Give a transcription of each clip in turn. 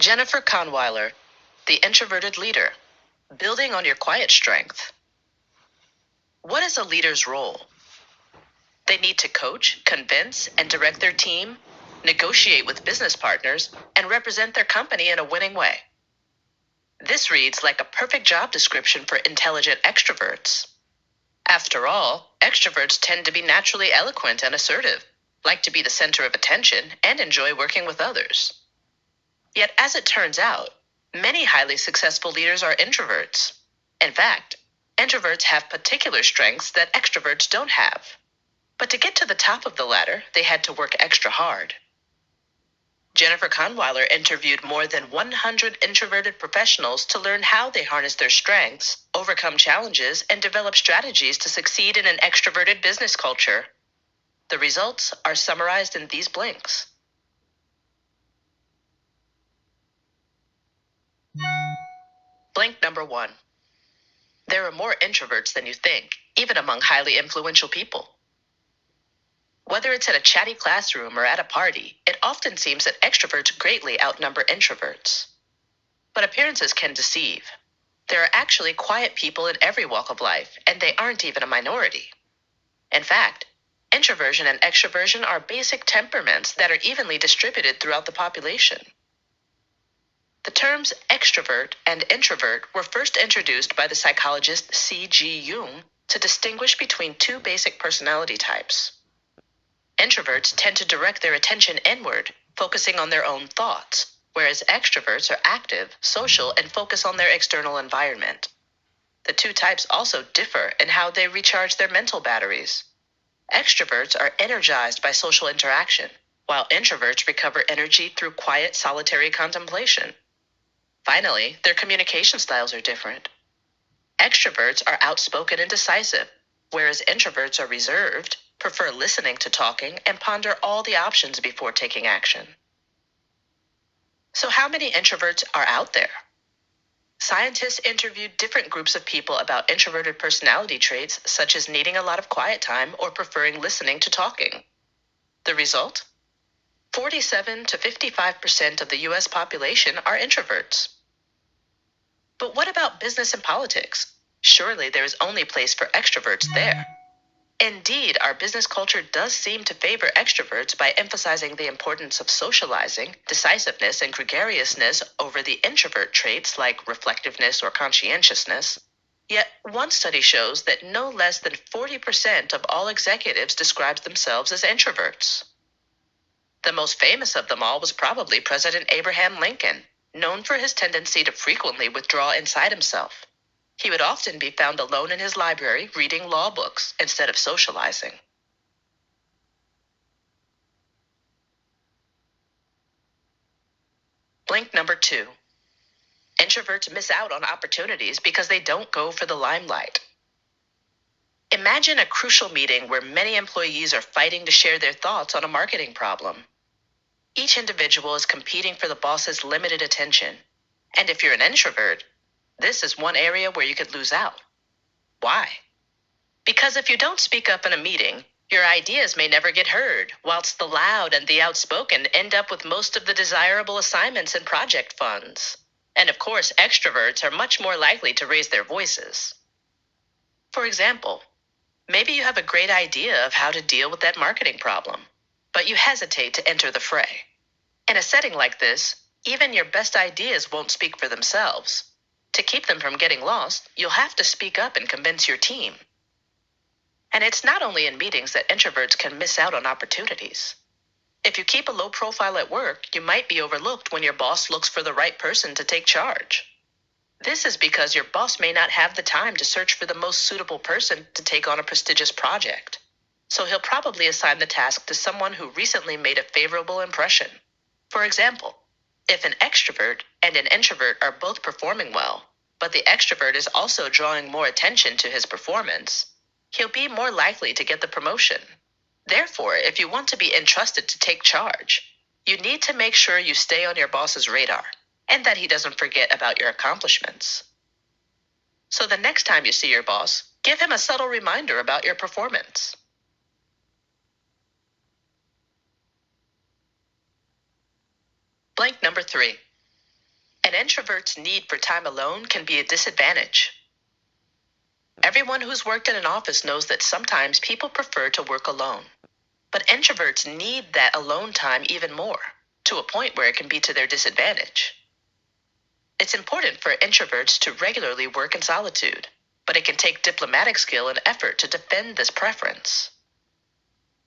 Jennifer Kahnweiler, The Introverted Leader, Building on Your Quiet Strength. What is a leader's role? They need to coach, convince, and direct their team, negotiate with business partners, and represent their company in a winning way. This reads like a perfect job description for intelligent extroverts. After all, extroverts tend to be naturally eloquent and assertive, like to be the center of attention, and enjoy working with others. Yet, as it turns out, many highly successful leaders are introverts. In fact, introverts have particular strengths that extroverts don't have. But to get to the top of the ladder, they had to work extra hard. Jennifer Kahnweiler interviewed more than 100 introverted professionals to learn how they harness their strengths, overcome challenges, and develop strategies to succeed in an extroverted business culture. The results are summarized in these blinks. Blink number 1. There are more introverts than you think, even among highly influential people. Whether it's at a chatty classroom or at a party, it often seems that extroverts greatly outnumber introverts. But appearances can deceive. There are actually quiet people in every walk of life, and they aren't even a minority. In fact, introversion and extroversion are basic temperaments that are evenly distributed throughout the population. The terms extrovert and introvert were first introduced by the psychologist C.G. Jung to distinguish between two basic personality types. Introverts tend to direct their attention inward, focusing on their own thoughts, whereas extroverts are active, social, and focus on their external environment. The two types also differ in how they recharge their mental batteries. Extroverts are energized by social interaction, while introverts recover energy through quiet, solitary contemplation. Finally, their communication styles are different. Extroverts are outspoken and decisive, whereas introverts are reserved, prefer listening to talking, and ponder all the options before taking action. So how many introverts are out there? Scientists interviewed different groups of people about introverted personality traits, such as needing a lot of quiet time or preferring listening to talking. The result? 47 to 55% of the U.S. population are introverts. But what about business and politics? Surely there is only place for extroverts there. Indeed, our business culture does seem to favor extroverts by emphasizing the importance of socializing, decisiveness, and gregariousness over the introvert traits like reflectiveness or conscientiousness. Yet, one study shows that no less than 40% of all executives describe themselves as introverts. The most famous of them all was probably President Abraham Lincoln, known for his tendency to frequently withdraw inside himself. He would often be found alone in his library reading law books instead of socializing. Blink number 2. Introverts miss out on opportunities because they don't go for the limelight. Imagine a crucial meeting where many employees are fighting to share their thoughts on a marketing problem. Each individual is competing for the boss's limited attention, and if you're an introvert, this is one area where you could lose out. Why? Because if you don't speak up in a meeting, your ideas may never get heard, whilst the loud and the outspoken end up with most of the desirable assignments and project funds. And of course, extroverts are much more likely to raise their voices. For example, maybe you have a great idea of how to deal with that marketing problem, but you hesitate to enter the fray. In a setting like this, even your best ideas won't speak for themselves. To keep them from getting lost, you'll have to speak up and convince your team. And it's not only in meetings that introverts can miss out on opportunities. If you keep a low profile at work, you might be overlooked when your boss looks for the right person to take charge. This is because your boss may not have the time to search for the most suitable person to take on a prestigious project. So he'll probably assign the task to someone who recently made a favorable impression. For example, if an extrovert and an introvert are both performing well, but the extrovert is also drawing more attention to his performance, he'll be more likely to get the promotion. Therefore, if you want to be entrusted to take charge, you need to make sure you stay on your boss's radar and that he doesn't forget about your accomplishments. So the next time you see your boss, give him a subtle reminder about your performance. Blank number 3. An introvert's need for time alone can be a disadvantage. Everyone who's worked in an office knows that sometimes people prefer to work alone. But introverts need that alone time even more, to a point where it can be to their disadvantage. It's important for introverts to regularly work in solitude, but it can take diplomatic skill and effort to defend this preference.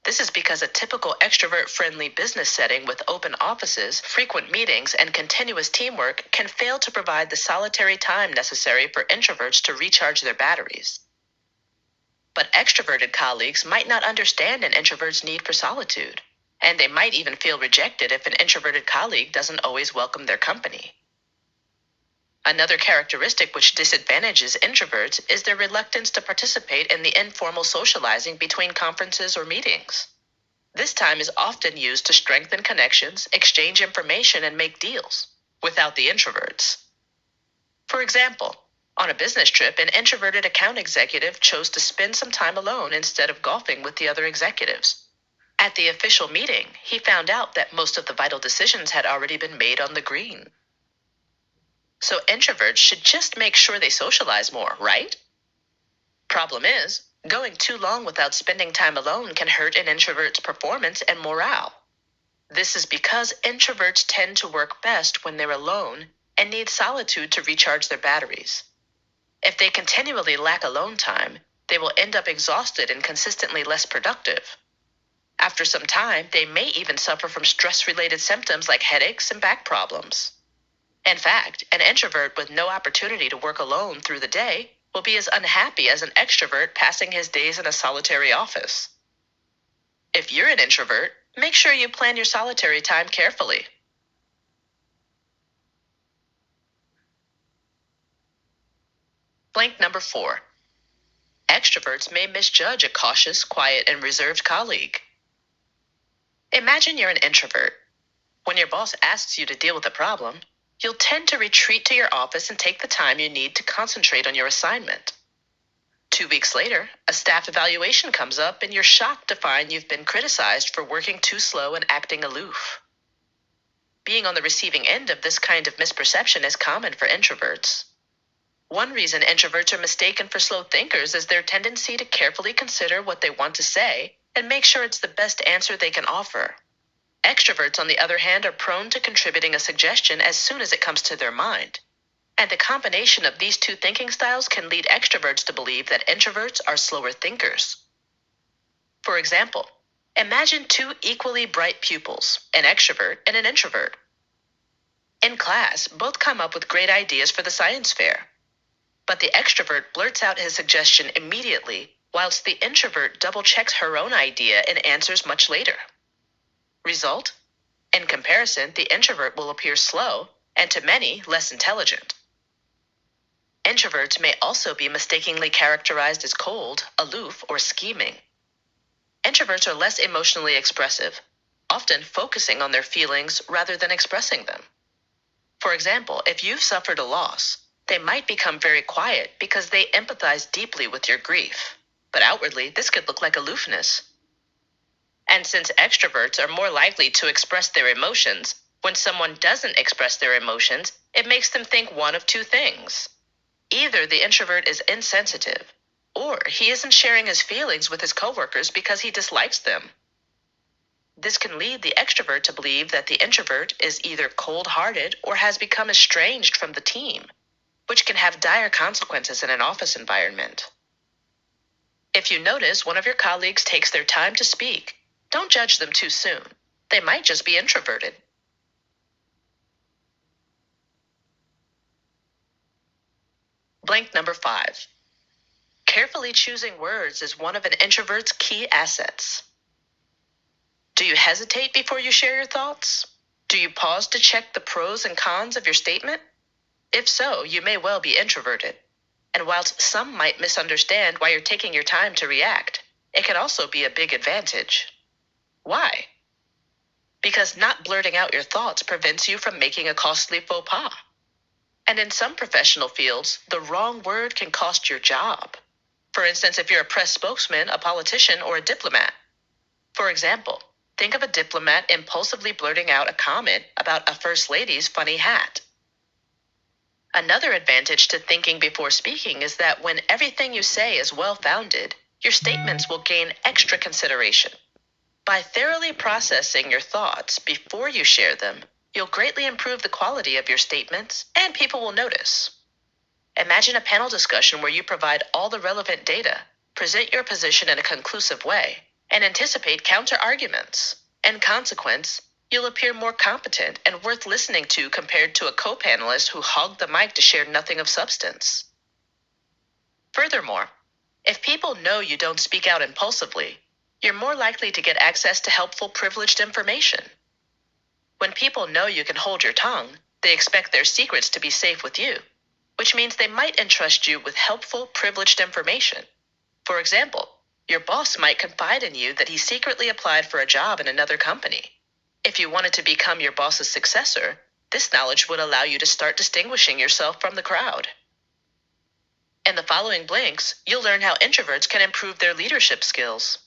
This is because a typical extrovert-friendly business setting with open offices, frequent meetings, and continuous teamwork can fail to provide the solitary time necessary for introverts to recharge their batteries. But extroverted colleagues might not understand an introvert's need for solitude, and they might even feel rejected if an introverted colleague doesn't always welcome their company. Another characteristic which disadvantages introverts is their reluctance to participate in the informal socializing between conferences or meetings. This time is often used to strengthen connections, exchange information, and make deals, without the introverts. For example, on a business trip, an introverted account executive chose to spend some time alone instead of golfing with the other executives. At the official meeting, he found out that most of the vital decisions had already been made on the green. So introverts should just make sure they socialize more, right? Problem is, going too long without spending time alone can hurt an introvert's performance and morale. This is because introverts tend to work best when they're alone and need solitude to recharge their batteries. If they continually lack alone time, they will end up exhausted and consistently less productive. After some time, they may even suffer from stress-related symptoms like headaches and back problems. In fact, an introvert with no opportunity to work alone through the day will be as unhappy as an extrovert passing his days in a solitary office. If you're an introvert, make sure you plan your solitary time carefully. Blank number 4. Extroverts may misjudge a cautious, quiet, and reserved colleague. Imagine you're an introvert. When your boss asks you to deal with a problem, you'll tend to retreat to your office and take the time you need to concentrate on your assignment. 2 weeks later, a staff evaluation comes up and you're shocked to find you've been criticized for working too slow and acting aloof. Being on the receiving end of this kind of misperception is common for introverts. One reason introverts are mistaken for slow thinkers is their tendency to carefully consider what they want to say and make sure it's the best answer they can offer. Extroverts, on the other hand, are prone to contributing a suggestion as soon as it comes to their mind. And the combination of these two thinking styles can lead extroverts to believe that introverts are slower thinkers. For example, imagine 2 equally bright pupils, an extrovert and an introvert. In class, both come up with great ideas for the science fair. But the extrovert blurts out his suggestion immediately, whilst the introvert double-checks her own idea and answers much later. Result? In comparison, the introvert will appear slow and to many less intelligent. Introverts may also be mistakenly characterized as cold, aloof, or scheming. Introverts are less emotionally expressive, often focusing on their feelings rather than expressing them. For example, if you've suffered a loss, they might become very quiet because they empathize deeply with your grief. But outwardly, this could look like aloofness. And since extroverts are more likely to express their emotions, when someone doesn't express their emotions, it makes them think one of 2 things. Either the introvert is insensitive, or he isn't sharing his feelings with his coworkers because he dislikes them. This can lead the extrovert to believe that the introvert is either cold-hearted or has become estranged from the team, which can have dire consequences in an office environment. If you notice one of your colleagues takes their time to speak, don't judge them too soon. They might just be introverted. Blank number 5. Carefully choosing words is one of an introvert's key assets. Do you hesitate before you share your thoughts? Do you pause to check the pros and cons of your statement? If so, you may well be introverted. And whilst some might misunderstand why you're taking your time to react, it can also be a big advantage. Why? Because not blurting out your thoughts prevents you from making a costly faux pas. And in some professional fields, the wrong word can cost your job. For instance, if you're a press spokesman, a politician, or a diplomat. For example, think of a diplomat impulsively blurting out a comment about a first lady's funny hat. Another advantage to thinking before speaking is that when everything you say is well-founded, your statements will gain extra consideration. By thoroughly processing your thoughts before you share them, you'll greatly improve the quality of your statements, and people will notice. Imagine a panel discussion where you provide all the relevant data, present your position in a conclusive way, and anticipate counter-arguments. In consequence, you'll appear more competent and worth listening to compared to a co-panelist who hogged the mic to share nothing of substance. Furthermore, if people know you don't speak out impulsively, you're more likely to get access to helpful, privileged information. When people know you can hold your tongue, they expect their secrets to be safe with you, which means they might entrust you with helpful, privileged information. For example, your boss might confide in you that he secretly applied for a job in another company. If you wanted to become your boss's successor, this knowledge would allow you to start distinguishing yourself from the crowd. In the following blinks, you'll learn how introverts can improve their leadership skills.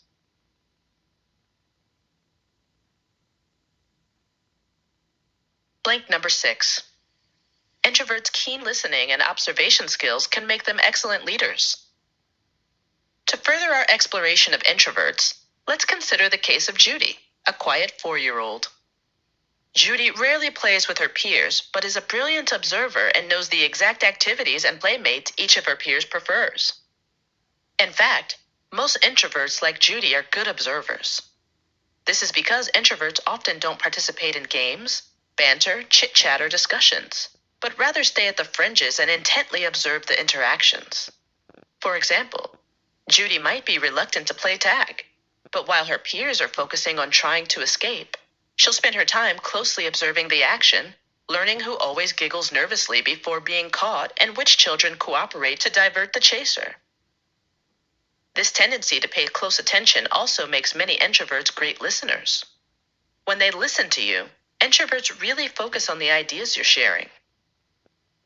Blink number 6. Introverts' keen listening and observation skills can make them excellent leaders. To further our exploration of introverts, let's consider the case of Judy, a quiet 4-year-old. Judy rarely plays with her peers, but is a brilliant observer and knows the exact activities and playmates each of her peers prefers. In fact, most introverts like Judy are good observers. This is because introverts often don't participate in games, banter, chit-chat, or discussions, but rather stay at the fringes and intently observe the interactions. For example, Judy might be reluctant to play tag, but while her peers are focusing on trying to escape, she'll spend her time closely observing the action, learning who always giggles nervously before being caught and which children cooperate to divert the chaser. This tendency to pay close attention also makes many introverts great listeners. When they listen to you, introverts really focus on the ideas you're sharing.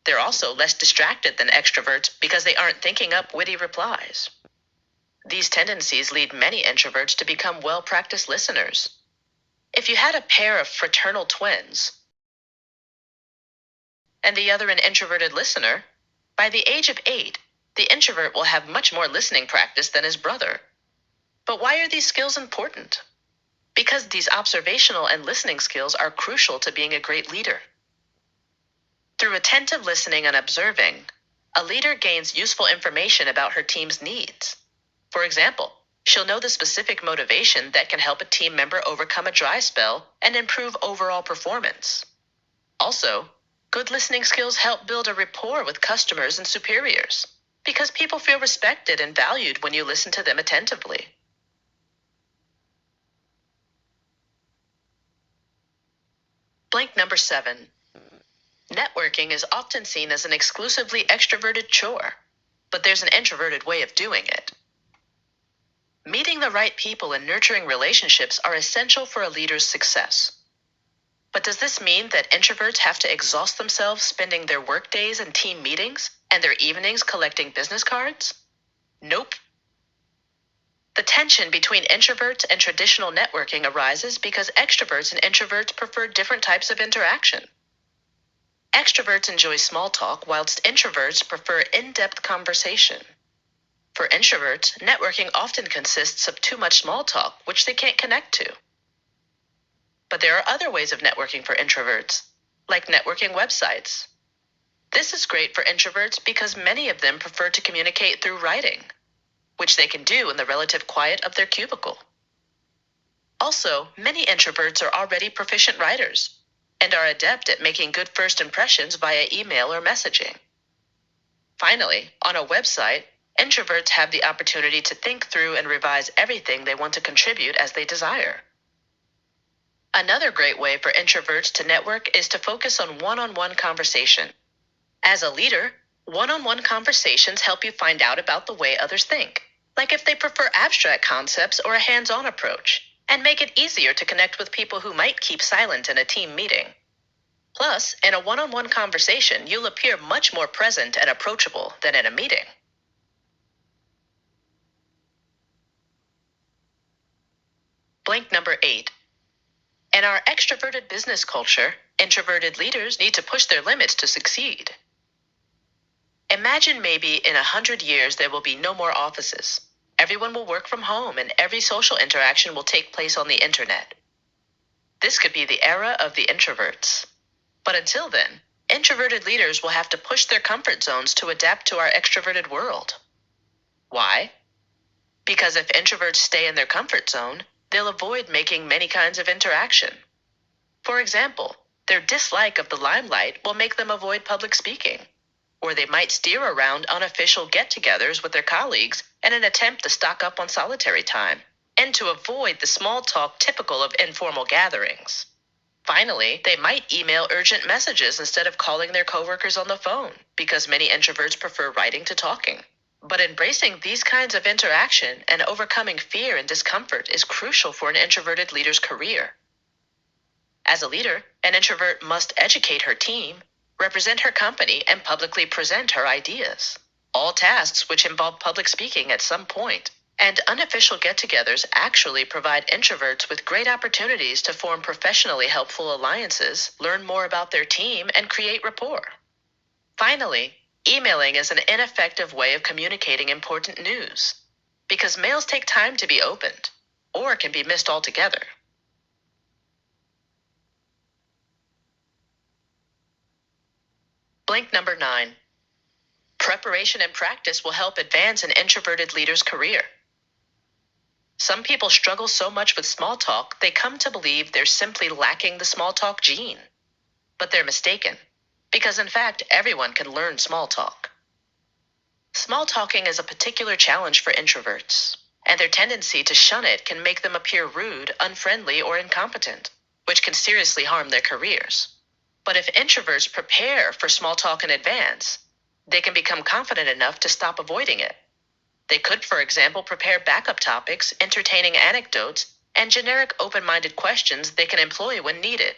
They're also less distracted than extroverts because they aren't thinking up witty replies. These tendencies lead many introverts to become well-practiced listeners. If you had a pair of fraternal twins, and the other an introverted listener, by the age of 8, the introvert will have much more listening practice than his brother. But why are these skills important? Because these observational and listening skills are crucial to being a great leader. Through attentive listening and observing, a leader gains useful information about her team's needs. For example, she'll know the specific motivation that can help a team member overcome a dry spell and improve overall performance. Also, good listening skills help build a rapport with customers and superiors, because people feel respected and valued when you listen to them attentively. Blank number 7. Networking is often seen as an exclusively extroverted chore, but there's an introverted way of doing it. Meeting the right people and nurturing relationships are essential for a leader's success. But does this mean that introverts have to exhaust themselves spending their workdays in team meetings and their evenings collecting business cards? Nope. The tension between introverts and traditional networking arises because extroverts and introverts prefer different types of interaction. Extroverts enjoy small talk, whilst introverts prefer in-depth conversation. For introverts, networking often consists of too much small talk, which they can't connect to. But there are other ways of networking for introverts, like networking websites. This is great for introverts because many of them prefer to communicate through writing, which they can do in the relative quiet of their cubicle. Also, many introverts are already proficient writers and are adept at making good first impressions via email or messaging. Finally, on a website, introverts have the opportunity to think through and revise everything they want to contribute as they desire. Another great way for introverts to network is to focus on one-on-one conversation. As a leader, one-on-one conversations help you find out about the way others think, like if they prefer abstract concepts or a hands-on approach, and make it easier to connect with people who might keep silent in a team meeting. Plus, in a one-on-one conversation, you'll appear much more present and approachable than in a meeting. Blank number 8. In our extroverted business culture, introverted leaders need to push their limits to succeed. Imagine maybe in 100 years there will be no more offices. Everyone will work from home and every social interaction will take place on the internet. This could be the era of the introverts. But until then, introverted leaders will have to push their comfort zones to adapt to our extroverted world. Why? Because if introverts stay in their comfort zone, they'll avoid making many kinds of interaction. For example, their dislike of the limelight will make them avoid public speaking, or they might steer around unofficial get-togethers with their colleagues in an attempt to stock up on solitary time, and to avoid the small talk typical of informal gatherings. Finally, they might email urgent messages instead of calling their coworkers on the phone, because many introverts prefer writing to talking. But embracing these kinds of interaction and overcoming fear and discomfort is crucial for an introverted leader's career. As a leader, an introvert must educate her team, represent her company, and publicly present her ideas. All tasks which involve public speaking at some point. And unofficial get-togethers actually provide introverts with great opportunities to form professionally helpful alliances, learn more about their team, and create rapport. Finally, emailing is an ineffective way of communicating important news, because mails take time to be opened, or can be missed altogether. Blank number 9. Preparation and practice will help advance an introverted leader's career. Some people struggle so much with small talk, they come to believe they're simply lacking the small talk gene. But they're mistaken, because in fact, everyone can learn small talk. Small talking is a particular challenge for introverts, and their tendency to shun it can make them appear rude, unfriendly, or incompetent, which can seriously harm their careers. But if introverts prepare for small talk in advance, they can become confident enough to stop avoiding it. They could, for example, prepare backup topics, entertaining anecdotes, and generic open-minded questions they can employ when needed.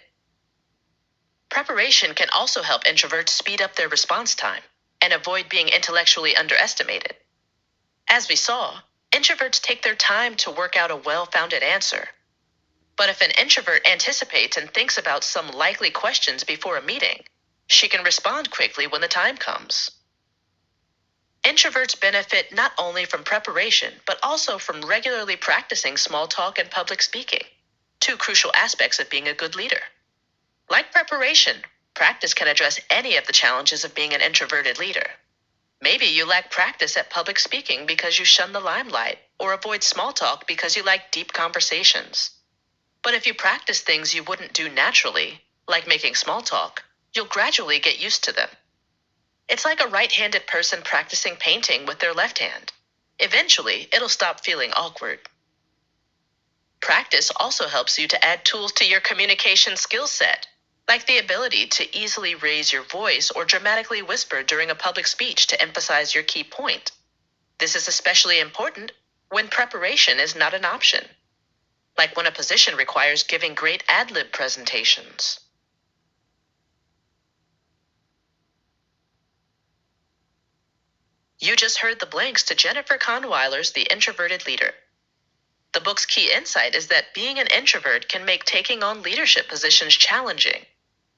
Preparation can also help introverts speed up their response time and avoid being intellectually underestimated. As we saw, introverts take their time to work out a well-founded answer. But if an introvert anticipates and thinks about some likely questions before a meeting, she can respond quickly when the time comes. Introverts benefit not only from preparation, but also from regularly practicing small talk and public speaking, two crucial aspects of being a good leader. Like preparation, practice can address any of the challenges of being an introverted leader. Maybe you lack practice at public speaking because you shun the limelight, or avoid small talk because you like deep conversations. But if you practice things you wouldn't do naturally, like making small talk, you'll gradually get used to them. It's like a right-handed person practicing painting with their left hand. Eventually, it'll stop feeling awkward. Practice also helps you to add tools to your communication skill set, like the ability to easily raise your voice or dramatically whisper during a public speech to emphasize your key point. This is especially important when preparation is not an option, like when a position requires giving great ad-lib presentations. You just heard the blanks to Jennifer Kahnweiler's The Introverted Leader. The book's key insight is that being an introvert can make taking on leadership positions challenging,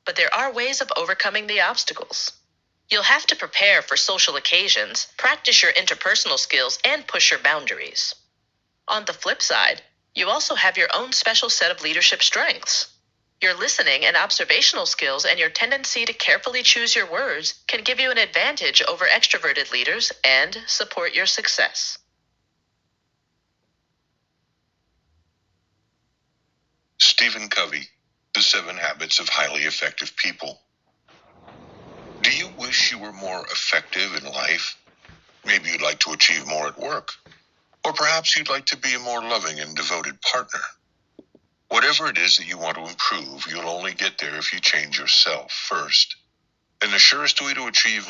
but there are ways of overcoming the obstacles. You'll have to prepare for social occasions, practice your interpersonal skills, and push your boundaries. On the flip side, you also have your own special set of leadership strengths. Your listening and observational skills and your tendency to carefully choose your words can give you an advantage over extroverted leaders and support your success. Stephen Covey, The 7 Habits of Highly Effective People. Do you wish you were more effective in life? Maybe you'd like to achieve more at work. Or perhaps you'd like to be a more loving and devoted partner. Whatever it is that you want to improve, you'll only get there if you change yourself first. And the surest way to achieve